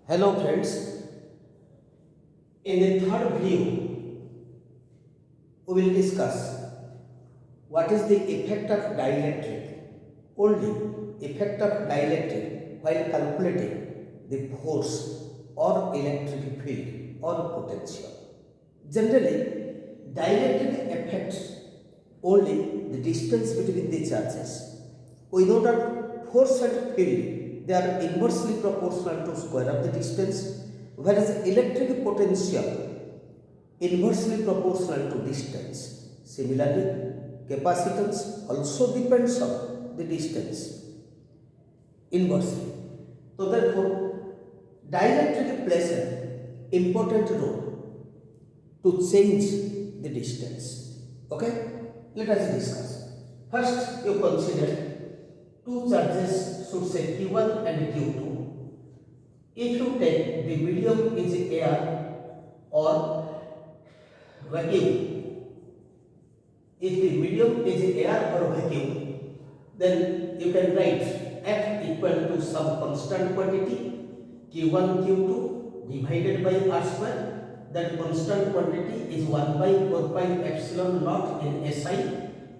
Hello friends, in the third video we will discuss what is the effect of dielectric, only effect of dielectric while calculating the force or electric field or potential. Generally, dielectric affects only the distance between the charges. We know that force and field, they are inversely proportional to square of the distance, whereas electric potential inversely proportional to distance. Similarly, capacitance also depends on the distance inversely. So therefore, dielectric plays an important role to change the distance. Okay? Let us discuss. First, you consider two charges should say Q1 and Q2. If you take the medium is air or vacuum, if the medium is air or vacuum, then you can write F equal to some constant quantity Q1 Q2 divided by R square. That constant quantity is 1 by 4 pi epsilon naught in SI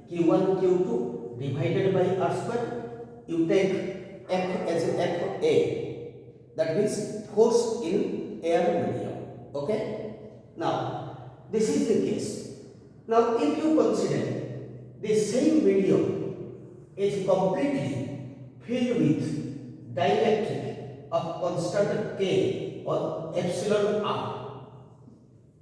Q1 Q2 divided by R square. You take F as FA, that means force in air medium. Okay? Now, this is the case. Now, if you consider the same medium is completely filled with dielectric of constant K or epsilon R,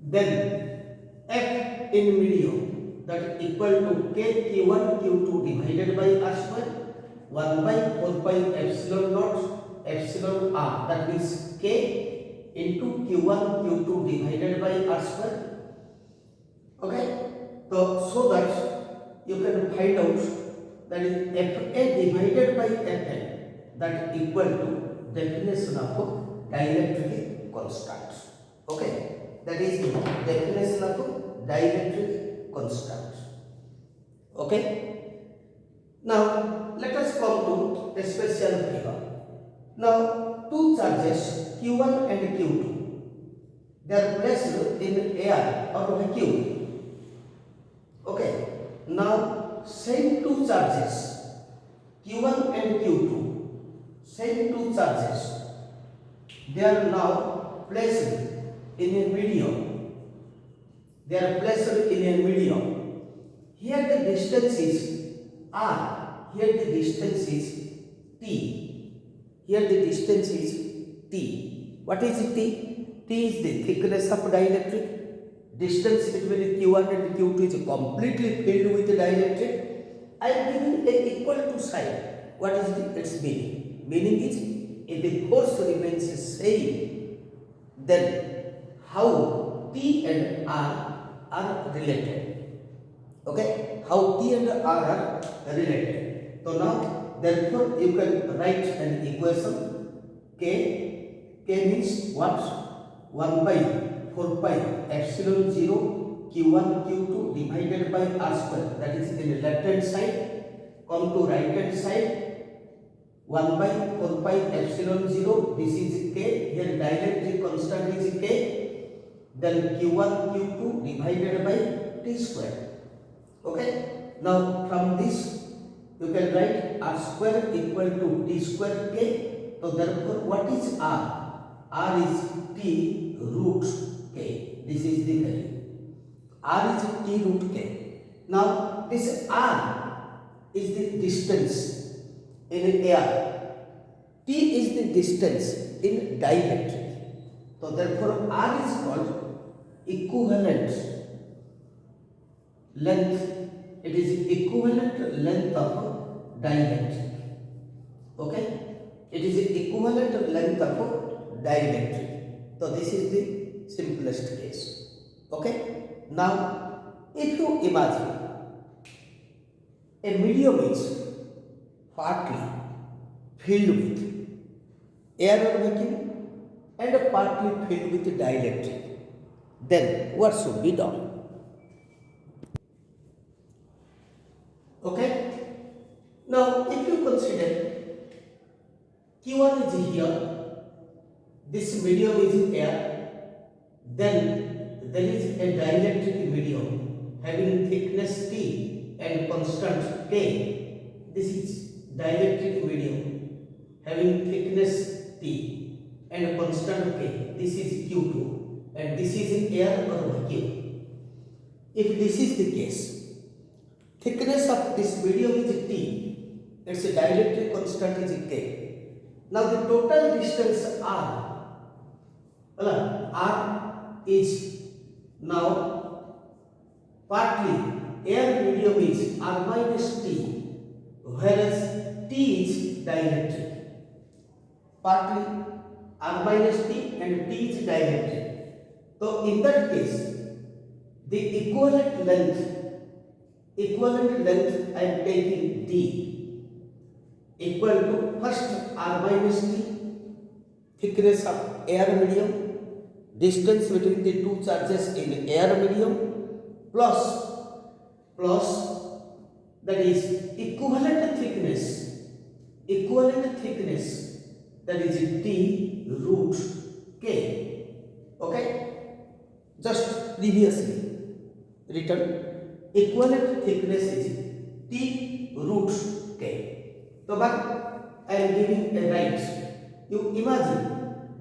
then F in medium that equal to K Q1 Q2 divided by R square 1 by 4 pi epsilon naught epsilon R, that means K into Q1 Q2 divided by R square. Okay, so that you can find out that is Fa divided by Fn, that equal to definition of dielectric constant. Okay, that is the definition of dielectric constant. Okay, now let us come to a special figure. Now two charges Q1 and Q2, they are placed in air or vacuum. Okay, now same two charges Q1 and Q2, same two charges, they are now placed in a medium. They are placed in a medium. Here the distance is R, here the distance is T. Here the distance is T. What is T? T is the thickness of dielectric. Distance between Q1 and Q2 is completely filled with dielectric. I am giving a equal to sign. What is its meaning? Meaning is, if the force remains the same, then how T and R are related. Okay? How T and R are related. So now, therefore, you can write an equation. K means what? 1 by 4 pi epsilon 0 Q1 Q2 divided by R square, that is in the left hand side. Come to right hand side, 1 by 4 pi epsilon 0, this is K, here dielectric constant is K, then Q1 Q2 divided by T square. Okay, now from this you can write R square equal to T square K. So therefore what is R? R is T root K. This is the value. R is T root K. Now this R is the distance in air. T is the distance in dielectric. So therefore R is called equivalent length. It is equivalent length of dielectric. Okay? It is equivalent length of dielectric. So this is the simplest case. Okay? Now, if you imagine a medium is partly filled with air or vacuum and partly filled with dielectric, then what should be done? Okay? Now, if you consider Q1 is here, this medium is air, then there is a dielectric medium having thickness T and constant K. This is dielectric medium having thickness T and constant K. This is Q2 and this is air or vacuum. If this is the case, thickness of this medium is T, its dielectric constant is K. Now the total distance R is now partly air medium is R minus T, whereas T is dielectric. Partly R minus T and T is dielectric. So in that case, the equivalent length I am taking D equal to first R minus T, thickness of air medium, distance between the two charges in air medium, plus that is equivalent thickness that is T root K. Okay, just previously written equivalent thickness is T root K. So but I am giving a right. You imagine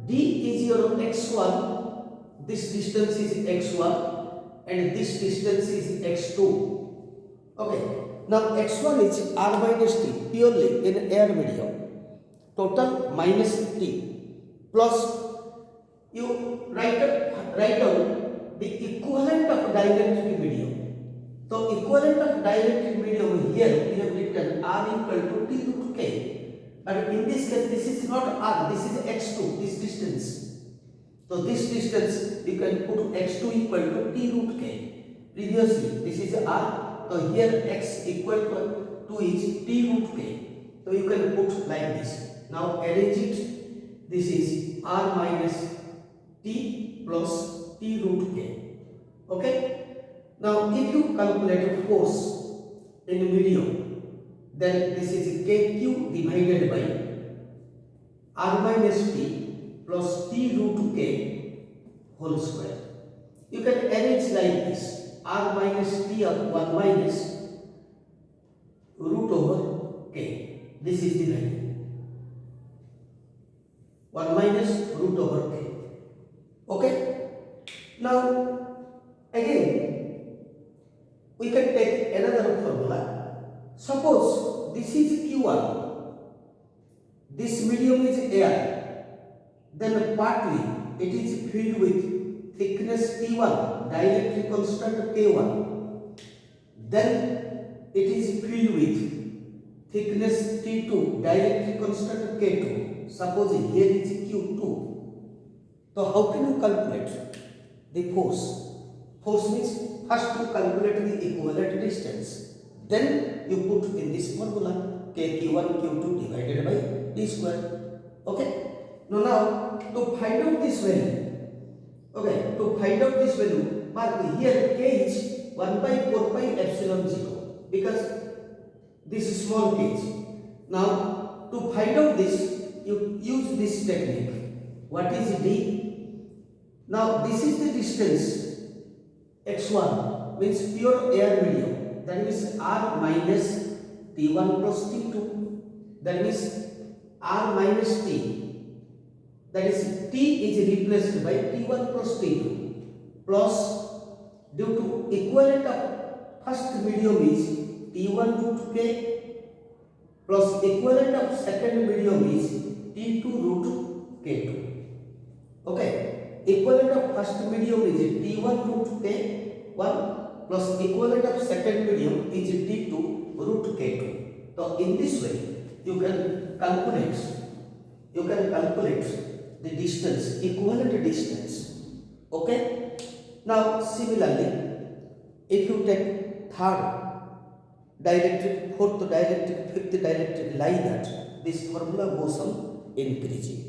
D is your x1, this distance is x1 and this distance is x2. Okay, now x1 is R minus T purely in air medium, total minus T, plus you write down the equivalent of dielectric medium. So equivalent of dielectric medium here we have written R equal to T root K. And in this case, this is not R, this is x2, this distance. So this distance you can put x2 equal to T root K. Previously, this is R, so here x equal to is T root K. So you can put like this. Now arrange it. This is R minus T plus T root K. Okay. Now if you calculate force in medium, then this is KQ divided by R minus T plus T root K whole square. You can arrange like this: R minus T of 1 minus root over K. This is the value. 1 minus root over K. Okay. Now again we can take another formula. Suppose this is Q1, this medium is air, then partly it is filled with thickness T1, dielectric constant K1, then it is filled with thickness T2, dielectric constant K2. Suppose here is Q2. So how can you calculate the force? Force means first you calculate the equivalent distance, then you put in this formula K1 Q2 divided by D square. Okay. Now to find out this value, mark here K is 1 by 4 pi epsilon 0 because this is small k. Now to find out this, you use this technique. What is D? Now this is the distance x1, means pure air medium, that means R minus T1 plus T2, that means R minus T, that is T is replaced by T1 plus T2, plus due to equivalent of first medium is T1 root K plus equivalent of second medium is T2 root K2. Okay, equivalent of first medium is T1 root K1 plus equivalent of second medium is T2 root K2. So in this way you can calculate the distance, equivalent distance. Okay. Now similarly, if you take third dielectric, fourth dielectric, fifth dielectric, like that, this formula goes on increasing.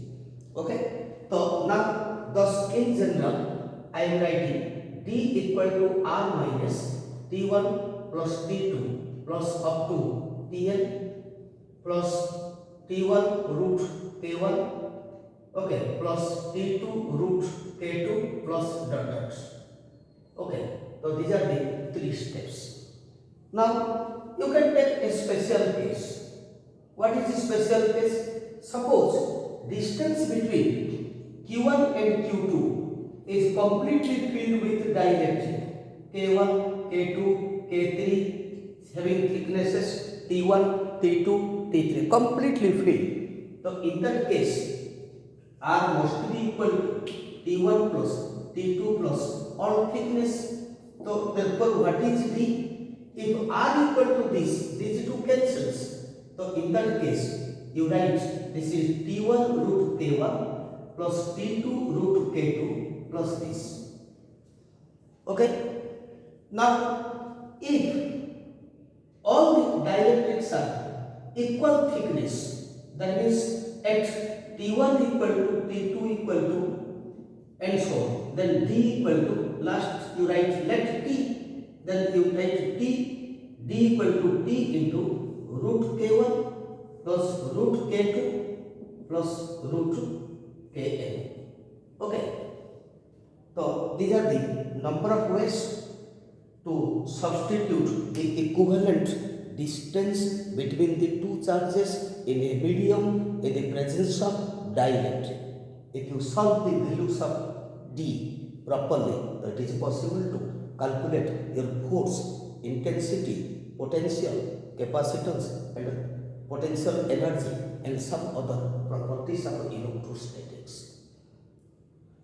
Okay. So now thus in general I am writing D equal to R minus T1 plus T2 plus up to Tn plus T1 root K1. okay, plus T2 root K2 plus dot dot. Okay, so these are the three steps. Now you can take a special case. What is the special case? Suppose distance between Q1 and Q2 is completely filled with dielectric. K1, K2, K3 having thicknesses T1, T2, T3 completely filled. So in that case, R must be equal to T1 plus T2 plus all thickness. So therefore, what is D? If R equal to this, these two cancels. So in that case, you write this is T1 root K1 plus T2 root K2 plus this. Okay. Now, if all the dielectrics are equal thickness, that means at T1 equal to T2 equal to and so on, then D equal to, last you write let T, then you write T, D equal to T into root K1 plus root K2 plus root Kn. Okay, so these are the number of ways to substitute the equivalent distance between the two charges in a medium in the presence of dielectric. If you solve the values of D properly, it is possible to calculate your force, intensity, potential, capacitance and potential energy and some other properties of electrostatics.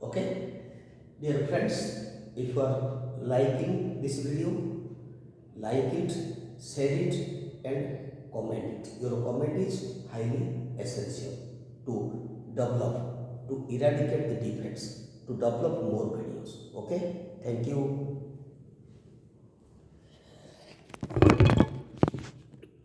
Okay, dear friends, if you are liking this video, like it, share it and comment it. Your comment is highly essential to develop, to eradicate the defects, to develop more videos. Okay, thank you.